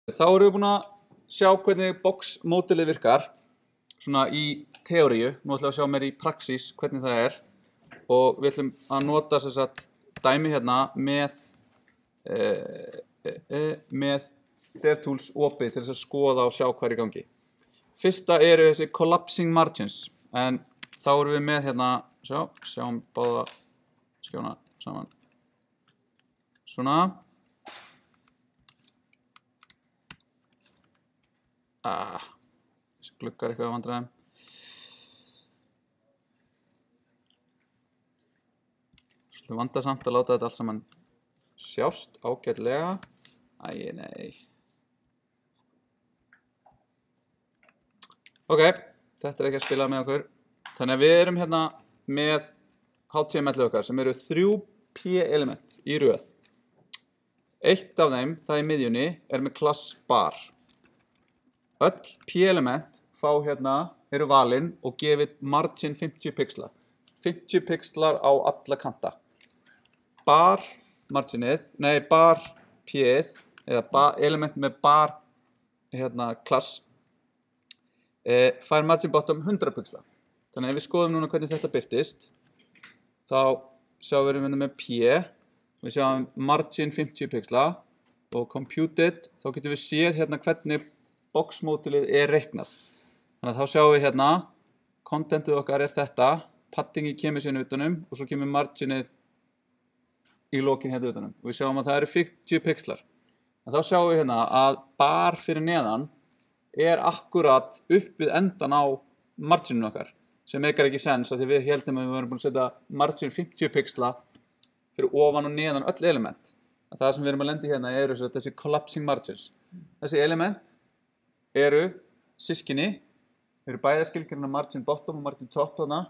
Þá erum við búin að sjá hvernig box-módelið virkar, svona í teóríu. Nú ætlum við að sjá meira í praxís hvernig það er. Og við ætlum að nota sem sagt dæmi hérna með DevTools opið til þess að skoða og sjá hvað er í gangi. Fyrsta eru þessi collapsing margins, en þá erum við með hérna, sjáum báða skjána saman. Svona. Þessi gluggar eitthvað að vandræðum. Svolítið vandasamt að láta þetta allt saman sjást ágætlega. Æi, nei. Ok, þetta er ekki að spila með okkur. Þannig að við erum hérna með HTML okkar sem eru 3 P-element í röð. Eitt af þeim, það í miðjunni, er með class bar. Öll P-element fá hérna, eru valin og gefið margin 50 pixla. 50 pixlar á alla kanta. Bar marginið, nei bar P-ið, eða element með bar class, fær margin bottom 100 pixla. Þannig að ef við skoðum núna hvernig þetta birtist, þá sjáum við með P, við sjáum margin 50 pixla og computed, þá getum við séð hérna hvernig box-módelið er reiknað. Þannig að þá sjáum við hérna, contentið okkar er þetta, paddingi kemur síðan utanum og svo kemur marginið í lokin hérna utanum. Og við sjáum að það eru 50 pixlar. En þá sjáum við hérna að bar fyrir neðan er akkurat upp við endan á margininu okkar, sem meikar ekki sens af því við heldum að við varum búin að setja margin 50 pixla fyrir ofan og neðan öll element. En það sem við erum að lenda í hérna eru þessi collapsing margins. Þessi element eru systkini, eru bæði skilgreina margin bottom og margin top þarna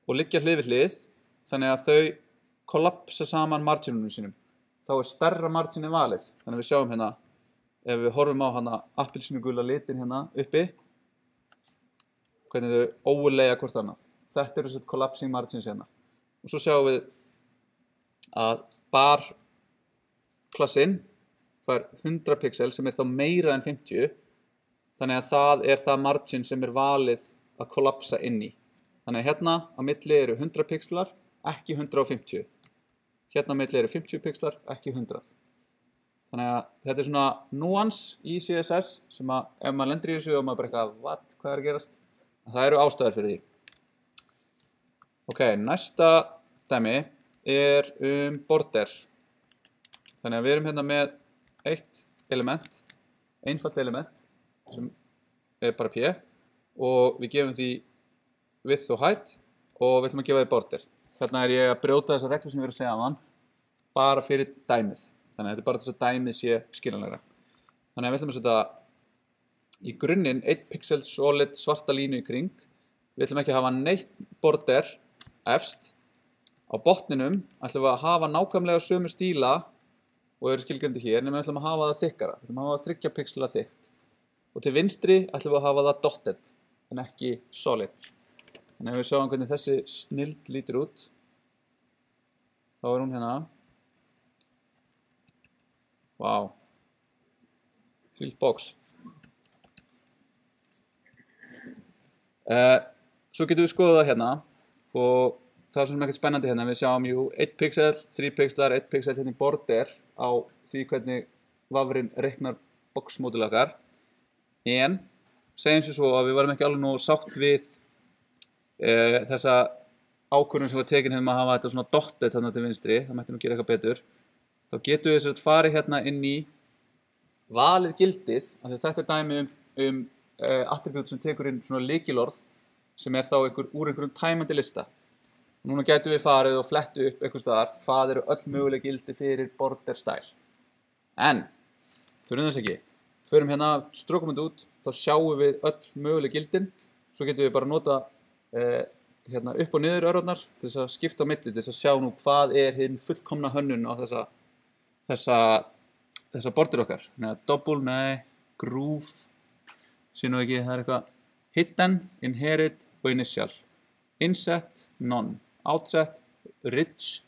og liggja hlið við hlið, þannig að þau kollapsa saman marginunum sínum. Þá er stærra marginið valið. Þannig að við sjáum hérna, ef við horfum á hana appelsínugula litin hérna uppi, hvernig þau ógurlega hvort annað. Þetta eru þessi collapsing margins hérna. Og svo sjáum við að bar klassinn fær 100 pixel sem er þá meira en 50. Þannig að það er það margin sem er valið að kollapsa inn í. Þannig að hérna á milli eru 100 pixlar, ekki 150. Hérna á milli eru 50 pixlar, ekki 100. Þannig að þetta er svona nuance í CSS sem að ef maður lendir í þessu og maður bara eitthvað, hvað er að gerast? Það eru ástæður fyrir því. Ok, næsta dæmi er border. Þannig að við erum hérna með eitt element, einfalt element, sem er bara P og við gefum því width og height og við ætlum að gefa því border. Hérna er ég að brjóta þessa reglu sem ég verið að segja á hann bara fyrir dæmið. Þannig að þetta er bara þess að dæmið sé skiljanlegra. Þannig að við ætlum að setja í grunninn 1 pixel solid svarta línu í kring. Við ætlum ekki að hafa neitt border efst. Á botninum ætlum við að hafa nákvæmlega sömu stíla og eru skilgreindi hér, en við ætlum að hafa það þykkara. Við ætlum að hafa 3 pixela þykkt. Og til vinstri ætlum við að hafa það dotted, en ekki solid. Þannig að við sjáum hvernig þessi snilld lítur út. Þá er hún hérna. Vá. Filled box. Svo getum við skoðað það hérna og það er svona ekkert spennandi hérna. Við sjáum 1 pixel, 3 pixlar, 1 pixel hérna í border á því hvernig vafrinn reiknar box-módelið okkar. En segjum svo að við varum ekki alveg nógu sátt við þessa ákvörðun sem var tekin hefðum að hafa þetta svona dotted þarna til vinstri, það mætti nú gera eitthvað betur. Þá getum við farið hérna inn í valið gildið, af því þetta er dæmi attribute sem tekur inn svona lykilorð sem er þá úr einhverjum tæmandi lista. Núna getum við farið og flettu upp einhvers staðar, hvað eru öll möguleg gildi fyrir border style. En, þurfum þess ekki. Förum hérna, strókum þetta út, þá sjáum við öll möguleg gildin. Svo getum við bara nota hérna upp og niður örvarnar til þess að skipta á milli, til þess að sjá nú hvað er hinn fullkomna hönnun á þessa border okkar. Double, nei, groove, sé nú ekki, það er eitthvað hidden, inherit og initial. Inset, none, outset, rich,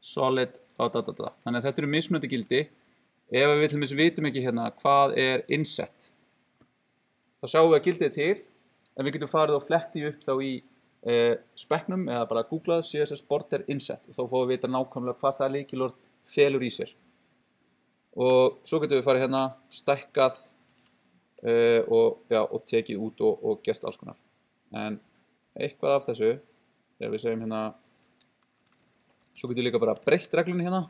solid, Þannig að þetta eru mismunandi gildi Ef við til dæmis vitum ekki hérna hvað inset, þá sjáum við að gildið til, en við getum farið og flettið upp þá í spekknum eða bara googlað CSS border inset og þá fáum við vita nákvæmlega hvað það lykilorð felur í sér. Og svo getum við farið hérna, stækkað og tekið út og gert alls konar. En eitthvað af þessu, ef við segjum hérna, svo getum við líka bara breytt reglunni hérna,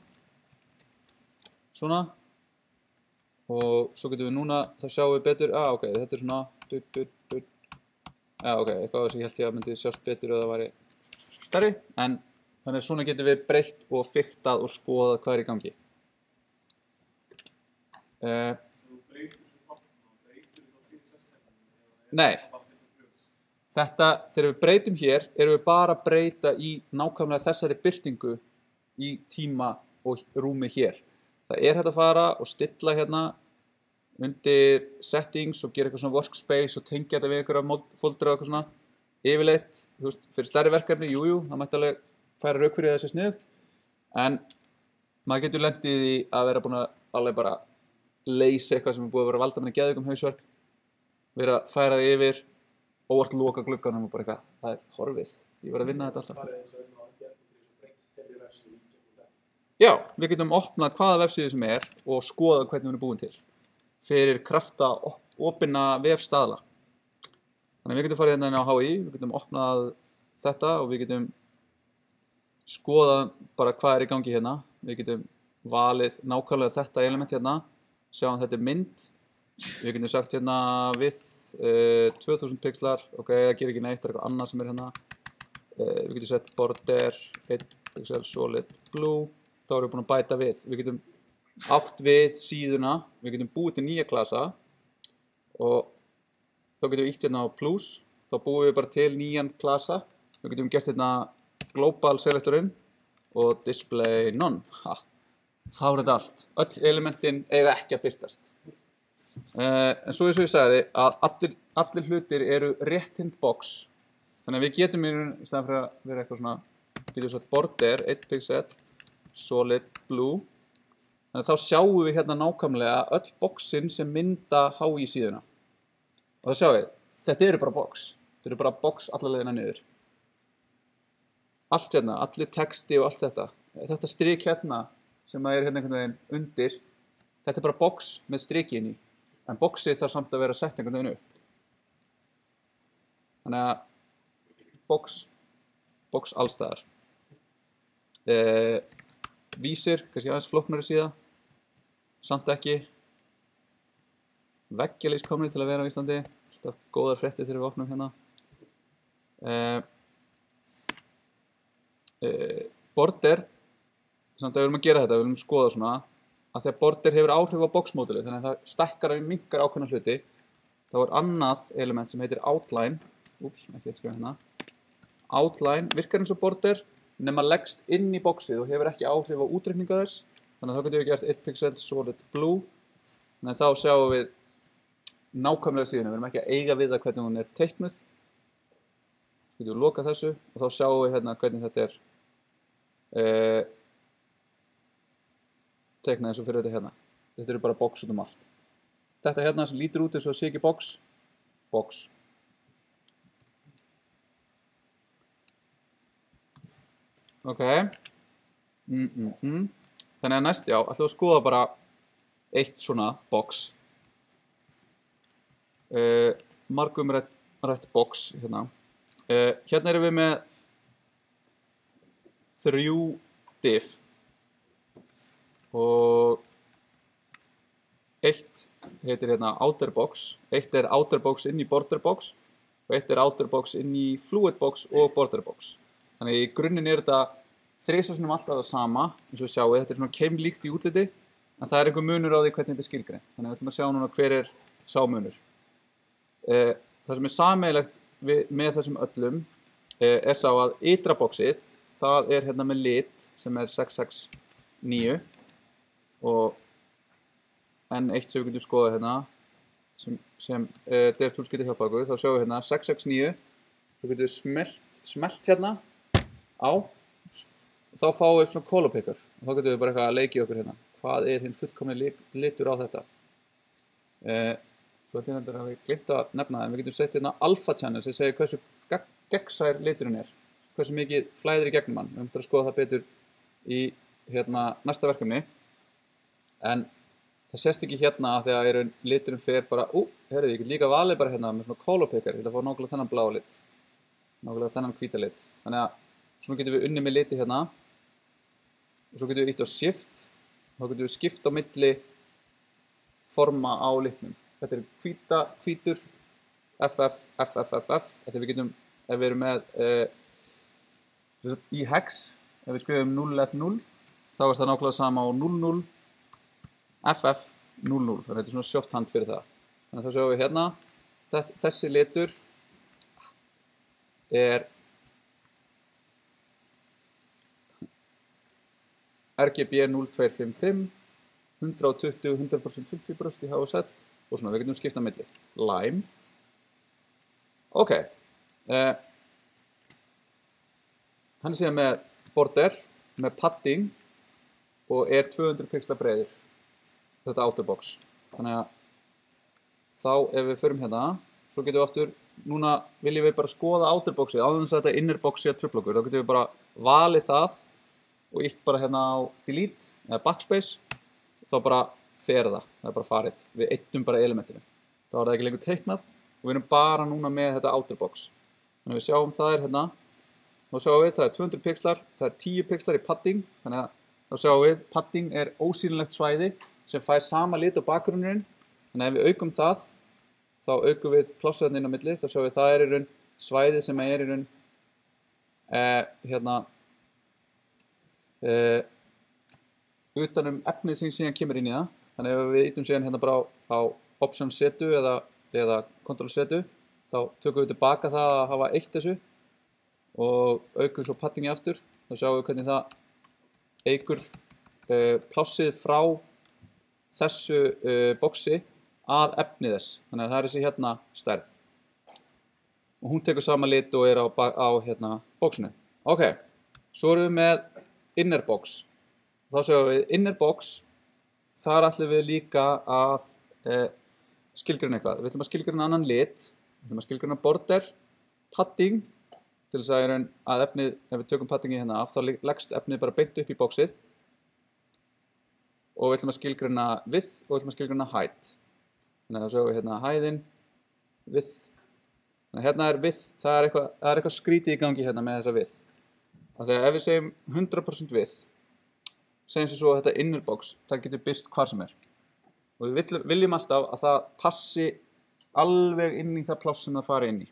svona, og svo getum við núna, þá sjáum við betur, ok, þetta svona, ok, eitthvað sem ég held ég að myndi sjást betur ef það væri stærri, en þannig að svona getum við breytt og fiktað og skoðað hvað í gangi. Nei, þetta, þegar við breytum hér, erum við bara að breyta í nákvæmlega þessari birtingu í tíma og rúmi hér. Það hægt að fara og stilla hérna undir settings og gera eitthvað svona workspace og tengja þetta við einhverja folder og eitthvað svona. Yfirleitt, þú veist, fyrir stærri verkefni, jú, það mætti alveg færa rauk fyrir þessi sniðugt, en maður getur lendið í að vera búin að alveg bara leysa eitthvað sem búið að vera valda með geðveikum hausverk, vera að færa það yfir, óvart loka glugganum og bara eitthvað, það horfið, ég var að vinna þetta alltaf. Já, við getum opnað hvaða vefsíðu sem og skoðað hvernig hún búin til fyrir krafta opinna vefstaðla. Þannig að við getum farið hérna inn á HÍ, við getum opnað þetta og við getum skoðað bara hvað í gangi hérna. Við getum valið nákvæmlega þetta element hérna, sjáum þetta mynd. Við getum sagt hérna við 2000 pixlar, ok, það gerir ekki neitt, það eitthvað annað sem hérna. Við getum sett border 1 pixel solid blue, þá erum við búin að bæta við. Við getum átt við síðuna, við getum búið til nýja klasa og þá getum við ítt hérna á plus, þá búum við bara til nýjan klasa. Við getum gert hérna global selectorinn og display none. Þá þetta allt. Öll elementin eiga ekki að birtast. En svo eins og ég sagði að allir hlutir eru réttind box. Þannig að við getum í staðan fyrir að vera eitthvað svona, getum við sagt border 1 pixel solid blue. Þannig að þá sjáum við hérna nákvæmlega öll boxin sem mynda HÍ síðuna. Og það sjáum við, þetta eru bara box. Þetta eru bara box alla leiðina niður. Allt hérna, allir texti og allt þetta. Þetta strik hérna sem hérna einhvern veginn undir, þetta er bara box með striki inn í. En boxið þarf samt að vera sett einhvern veginn upp. Þannig að box allstaðar. Vísir, kannski aðeins flóknari síða. Samt ekki. Veggjalís komnir til að vera á Íslandi. Alltaf góðar fréttir þegar við opnum hérna. Border, samt að við viljum að gera þetta, við viljum skoða svona, að því að border hefur áhrif á box-módulu, þannig að það stækkar og minnkar ákveðna hluti. Þá annað element sem heitir outline, ekki eitt skrifa hérna. Outline virkar eins og border, nema leggst inn í boxið og hefur ekki áhrif á útreikninga þess. Þannig að þá getum við gert 1 pixel solid blue. Þannig að þá sjáum við nákvæmlega síðuna, við erum ekki að eiga við það hvernig hún teiknuð. Svo getum við lokað þessu og þá sjáum við hérna hvernig þetta teiknað eins og fyrir þetta hérna. Þetta eru bara box út allt. Þetta hérna sem lítur út eins og sé ekki box. Ok. Þannig að næst, ætlum við að skoða bara eitt svona box. Margumrætt box hérna. Hérna erum við með 3 div. Og eitt heitir hérna outer box, eitt outer box inn í border box og eitt outer box inn í fluid box og border box. Þannig í grunninn þetta þrisvar alltaf það sama, eins og við sjáum, þetta svona keimlíkt í útliti, en það einhver munur á því hvernig þetta skilgreint. Þannig við ætlum að sjá núna hver sá munur. Það sem sameiginlegt með þessum öllum sá að ytra boxið, það hérna með lit sem 669. Og enn eitt sem við getum skoðað hérna sem DevTools getur hjálpað okkur, þá sjáum við hérna 669, svo getum við smelt hérna á, þá fáum við upp svona kolopicker og þá getum við bara eitthvað að leikja okkur hérna, hvað hinn fullkomni litur á þetta. Svo ætlum ég að við glemt að nefna það, en við getum sett hérna alpha channel sem segir hversu gegnsær liturinn hversu mikið flæðir í gegnum hann. Við höfum að skoða það betur í næsta verkefni. En það sést ekki hérna þegar liturinn fer bara, heyrðu, ég get líka valið bara hérna með svona color picker, ég ætla að fá nákvæmlega þennan bláa lit, nákvæmlega þennan hvíta lit. Þannig að svona getum við unnið með liti hérna og svo getum við ítt á shift, þá getum við skipt á milli forma á litnum. Þetta hvítur, FF, FF, þetta við getum, ef við erum með í hex, ef við skrifum 0F0, þá það nákvæmlega sama á 00, FF, 00, þannig að þetta svona shorthand fyrir það. Þannig að þá sjáum við hérna, þessi litur RGB 0255, 120, 100%, 50% í HSL og svona, við getum skipt á milli. Lime. Ok. Hann síðan með border, með padding og 200 pixla breiður. Þetta outer box. Þannig að þá ef við förum hérna, svo getum við aftur, núna viljum við bara skoða outer boxið, áður þess að þetta inner boxið er trufla okkur. Þá getum við bara valið það og ítt bara hérna á delete eða backspace. Þá bara fer það er bara farið. Við eyddum bara elementinu. Þá það ekki lengur teiknað og við erum bara núna með þetta outer box. Þannig að við sjáum það hérna. Þá sjáum við það 200 pixlar, það 10 pixlar í padding. Þannig að þá sjáum við padding ósýnilegt svæði sem fær sama lit á bakgrunnurinn. Þannig að ef við aukum það, þá aukum við plássið inn á milli. Þá sjáum við það í raun svæði sem í raun utanum efnið sem síðan kemur inn í það. Þannig að ef við ýtum síðan hérna bara á option setu eða control setu, þá tökum við tilbaka það að hafa eitt þessu og aukum svo paddingi aftur. Þá sjáum við hvernig það eykur plássið frá þessu boxi að efnið þess. Þannig að það þessi hérna stærð. Og hún tekur sama lit og á hérna boxinu. Ok, svo erum við með inner box. Þá sjáum við inner box, þar ætlum við líka að skilgreina eitthvað. Við ætlum að skilgreina annan lit, við ætlum að skilgreina border, padding, til þess að efnið, ef við tökum paddingi hérna af, þá leggst efnið bara beint upp í boxið. Og við ætlum að skilgreina width og við ætlum að skilgreina height. Þannig að þá sjáum við hérna hæðin, width. Þannig að hérna width, það er eitthvað skrítið í gangi hérna með þessa width. Þannig að ef við segjum 100% width, segjum sem svo að þetta inner box, það getur birst hvar sem er. Og við viljum alltaf að það passi alveg inn í það pláss sem það fari inn í.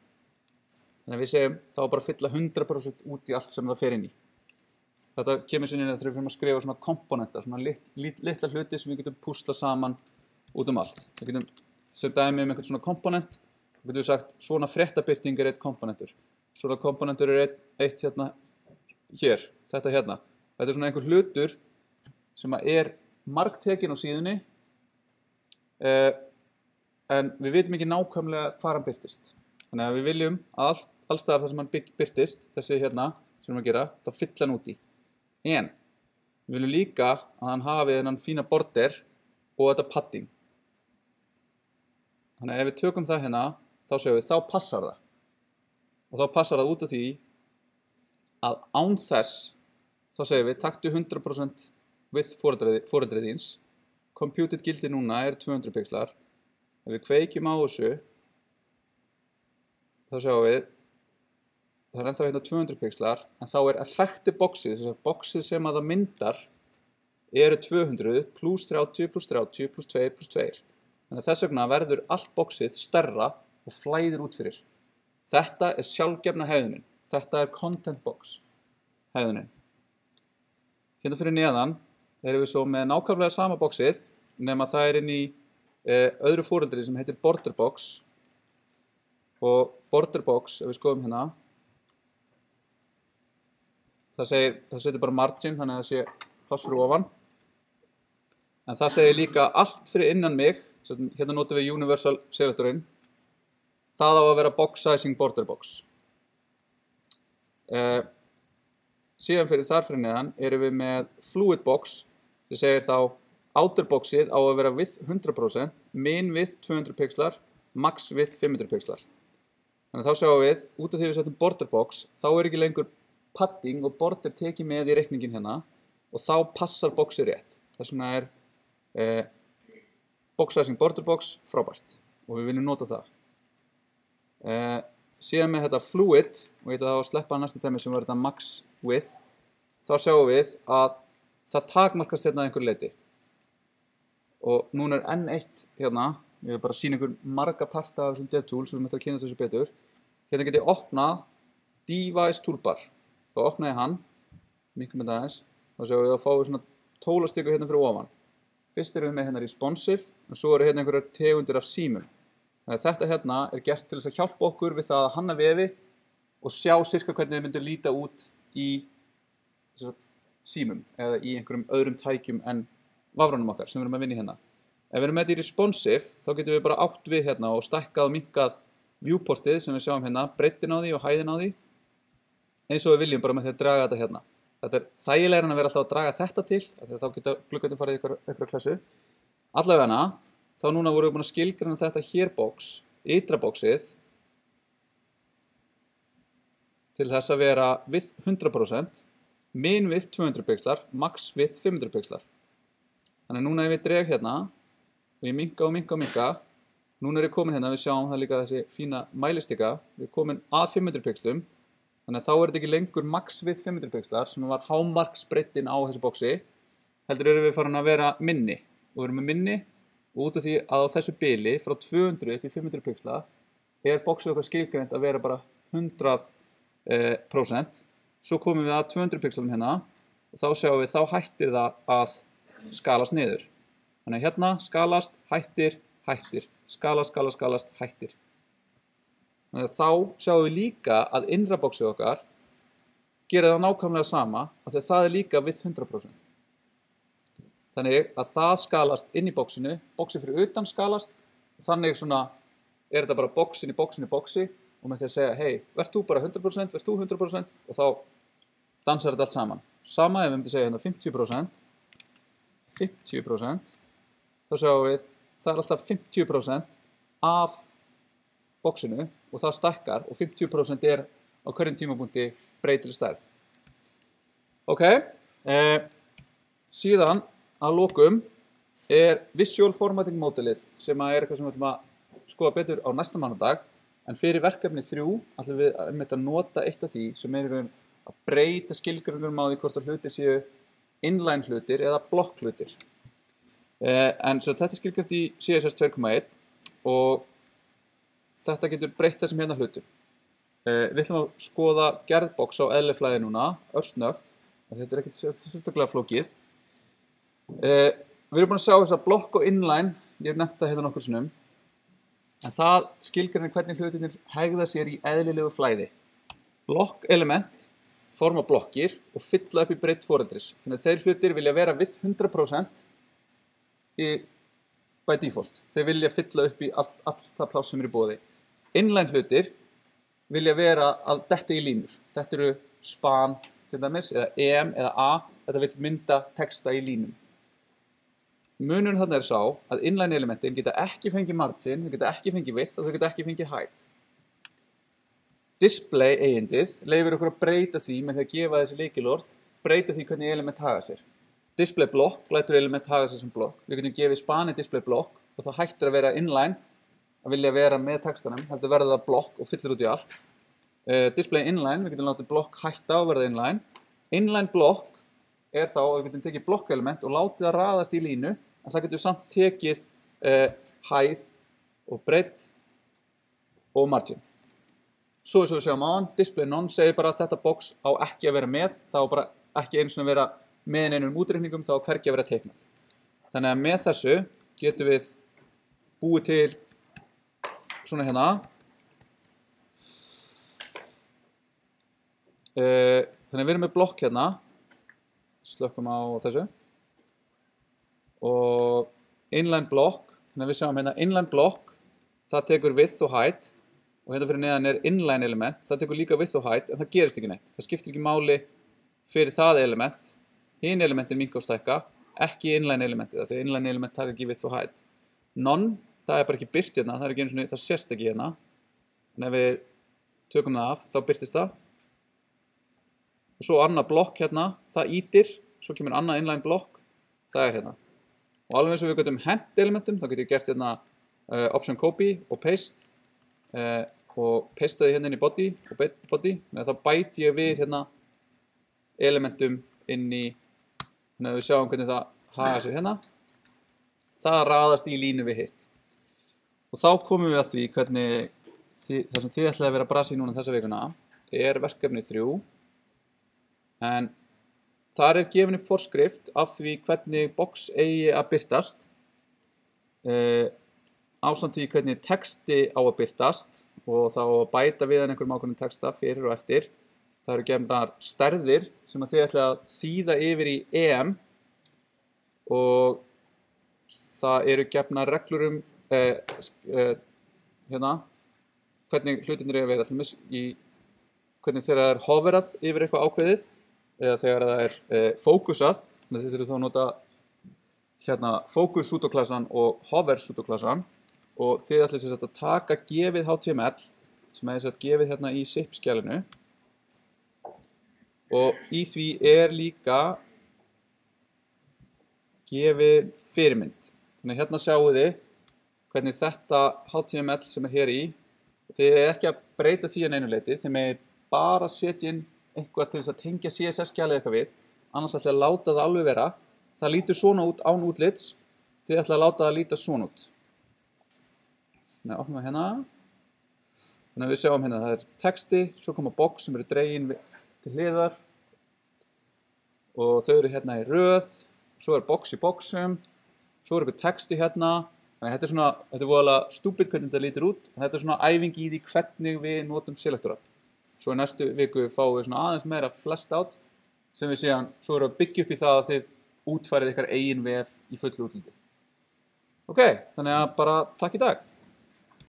Þannig að við segjum, þá bara að fylla 100% út í allt sem það fer inn í. Þetta kemur sér inn þegar við fyrir að skrifa svona komponenta, svona litla hluti sem við getum púsla saman út allt. Við getum sem dæmi einhvern svona komponent, við getum sagt svona fréttabirting eitt komponentur. Svona komponentur eitt hérna hér, þetta hérna. Þetta svona einhver hlutur sem margtekinn á síðunni en við vitum ekki nákvæmlega hvar hann birtist. Þannig að við viljum að allstaðar þar sem hann birtist, þessi hérna sem við að gera, þá fylla hann út í. En við viljum líka að hann hafi þennan fína border og þetta padding. Þannig að ef við tökum það hérna, þá sjáum við, þá passar það. Og þá passar það út af því að án þess, þá segjum við, taktu 100% with foreldrið þíns. Computed gildi núna 200 pixlar. Ef við kveikjum á þessu, þá sjáum við, það ennþá hérna 200 pixlar, en þá effective boxið, þess að boxið sem að það myndar, 200 plus 30 plus 30 plus 2 plus 2. Þannig að þess vegna verður allt boxið stærra og flæðir út fyrir. Þetta sjálfgefna hegðunin. Þetta content box hegðunin. Hérna fyrir neðan erum við svo með nákvæmlega sama boxið nema það inn í öðru foreldri sem heitir border box og border box, ef við skoðum hérna það setur bara margin þannig að það sé pláss fyrir ofan en það segir líka allt fyrir innan mig hérna notum við universal selectorinn það á að vera box sizing border box síðan þar fyrir neðan erum við með fluid box sem segir þá outer boxið á að vera width 100%, min width 200 pixlar, max width 500 pixlar. Þannig að þá sjáum við, út af því við setjum border box, þá ekki lengur padding og border tekið með í reikningin hérna og þá passar boxið rétt. Þess vegna box sizing border box frábært og við viljum nota það. Síðan með þetta fluid, og ég ætla að sleppa næsta tæmi sem var þetta max width, þá sjáum við að það takmarkast hérna að einhverju leyti. Og núna enn eitt hérna, ég vil bara sýna ykkur marga parta af þessum DevTools, við erum eftir að kynna þessu betur. Hérna get ég opnað Device Toolbar. Þá opna ég hann, miklu með það eins, þá sjáum við að fáum svona tólastyku hérna fyrir ofan. Fyrst erum við með hérna responsive, og svo eru hérna einhverjar tegundir af símum. Þetta hérna gert til þess að hjálpa okkur við það að hanna vefi og sjá sirka hvernig þið myndu líta út í símum eða í einhverjum öðrum tækjum en vafranum okkar sem við erum að vinna í hérna. Ef við erum með þetta í responsive, þá getum við bara átt við hérna og stækkað og minnkað viewportið sem við sjáum hérna, breiddin á því og hæðin á því, eins og við viljum bara með því að draga þetta hérna. Þetta þægilegra en að vera alltaf að draga þetta til, þá geta gluggarnir farið í einhverja klassu. Allavega, þá núna vorum við búin að skilgreina þetta hér box, ytra boxið, til þess að vera width 100%, min width 200 pixlar, max width 500 pixlar. Þannig að núna ef ég dreg hérna, og ég minka og minka og minka, núna ég komin hérna, við sjáum það líka þessi fína mælistika, við erum komin að 500 pixlum, þannig að þá þetta ekki lengur max width 500 pixlar, sem var hámarksbreiddin á þessu boxi, heldur erum við farin að vera minni, og við erum með minni, og út af því að á þessu bili, frá 200 upp í 500 pixla, boxið okkar skilgreint að vera bara 100%, svo komum við að 200 pixlum hérna, og þá sjáum við, þá hættir það að skalast niður. Þannig að hérna skalast, hættir, hættir, skalast, hættir. Þannig að þá sjáum við líka að innra boxið okkar gerir það nákvæmlega sama, af því að það líka við 100%. Þannig að það skalast inn í boxinu, boxið fyrir utan skalast, þannig svona þetta bara boxin í boxin í boxi, og með því að segja, hei, verð þú bara 100%, verð þú 100%, og þá dansar þetta allt saman. Sama ef við myndum segja hérna 50%, þá sjáum við, það alltaf 50% af boxinu og það stækkar og 50% á hverjum tímapunkti breytileg stærð. Ok, síðan að lokum Visual Formatting Modelið sem eitthvað sem við ætlum að skoða betur á næsta mánudag, en fyrir verkefni 3 ætlum við að nota eitt af því sem að breyta skilgreinum á því hvort að hlutir séu inline hlutir eða block hlutir. En svo þetta skilgreint í CSS 2.1 og þetta getur breytt þessum hérna hlutum. Við ætlum að skoða gerðbox á eðliflæði núna, örsnögt, þetta ekkert sérstaklega flókið. Við erum búin að sjá þessa block og inline, ég hef nefnt það hérna nokkur sinnum, en það skilgreinir hvernig hlutirnir hegða sér í eðlilegu flæði. Block element forma blokkir og fylla upp í breidd foreldris. Þannig að þeir hlutir vilja vera við 100% by default. Þeir vilja fylla upp í allt það pláss sem í boði. Inline hlutir vilja vera að detta í línur. Þetta eru span til dæmis, eða em eða a. Þetta vil mynda texta í línum. Munurinn þarna sá að inline elementin geta ekki fengið margin, þau geta ekki fengið width og þau geta ekki fengið height. Display eigindið leyfir okkur að breyta því með því að gefa þessi lykilorð, breyta því hvernig element haga sér. Display block lætur element haga sér sem block. Við getum gefið spani display block og það hættir að vera inline, að vilja vera með textanum, heldur verða það block og fyllir út í allt. Display inline, við getum látið block hætta að verða inline. Inline block þá að við getum tekið block element og látið að raðast í línu, en það getur samt tekið hæð og breidd og margin. Svo við sjáum áðan, display none segir bara að þetta box á ekki að vera með, þá bara ekki eins og að vera með einum útreikningum, þá hvergi að vera teiknað. Þannig að með þessu getum við búið til svona hérna. Þannig að við erum með blokk hérna, slökkum á þessu, og inline block, þannig að við sjáum hérna inline block, það tekur width og height, og hérna fyrir neðan inline element, það tekur líka width og height, en það gerist ekki neitt. Það skiptir ekki máli fyrir það element, hinn elementin minnka og stækka, ekki inline elementið, því inline element taka ekki width og height. None, það er bara ekki birt hérna, það er ekki einu sinni, það sést ekki hérna. En ef við tökum það af, þá birtist það. Og svo annað blokk hérna, það ítir, svo kemur annað inline blokk, það er hérna. Og alveg eins og við getum hent elementum, þá getum við gert hérna option copy og paste og pastaði hérna inn í body og body, þá bæti ég við hérna elementum inn í, þannig að við sjáum hvernig það haga sér hérna. Það raðast í línu við hitt. Og þá komum við að því hvernig það sem þið ætlaði að vera að brasa í núna þessa vikuna er verkefni 3. En þar er gefin upp forskrift af því hvernig box eigi að birtast, ásamt því hvernig texti á að birtast og þá að bæta við einhverjum ákveðnum texta fyrir og eftir. Það eru gefnar stærðir sem að þið ætlaði að þýða yfir í EM og það eru gefnar reglur hérna, hvernig hlutirnir eiga að vera, allmis í hvernig þegar það er hoverað yfir eitthvað ákveðið eða þegar það er fókusað, þannig að þið þurfum þá að nota hérna focus pseudoklassan og hover pseudoklassan og þið ætlið sem sagt að taka gefið HTML sem er þess að gefið hérna í zip-skjalinu og í því er líka gefið fyrirmynd. Þannig hérna sjáu þið hvernig þetta HTML sem er hér í, þið er ekki að breyta því að neinu leyti, þið megir bara setja inn eitthvað til þess að tengja CSS-skjalið eitthvað við, annars ætla að láta það alveg vera. Það lítur svona út án útlits, þið ætla að láta það líta svona út. Þannig að opnum við hérna. Þannig að við sjáum hérna, það er texti, svo koma box sem eru dregin til hliðar og þau eru hérna í röð, svo er box í boxum, svo er eitthvað texti hérna. Þannig að þetta er voðalega stúpid hvernig þetta lítur út, en þetta er svona æfing í því hvernig við notum selektora. Svo í næstu viku fáum við svona aðeins meira fleshed out sem við síðan, svo erum við að byggja upp í það að þið útfærið ykkar eigin vef í fullu útliti. Ok, þannig að bara takk í dag.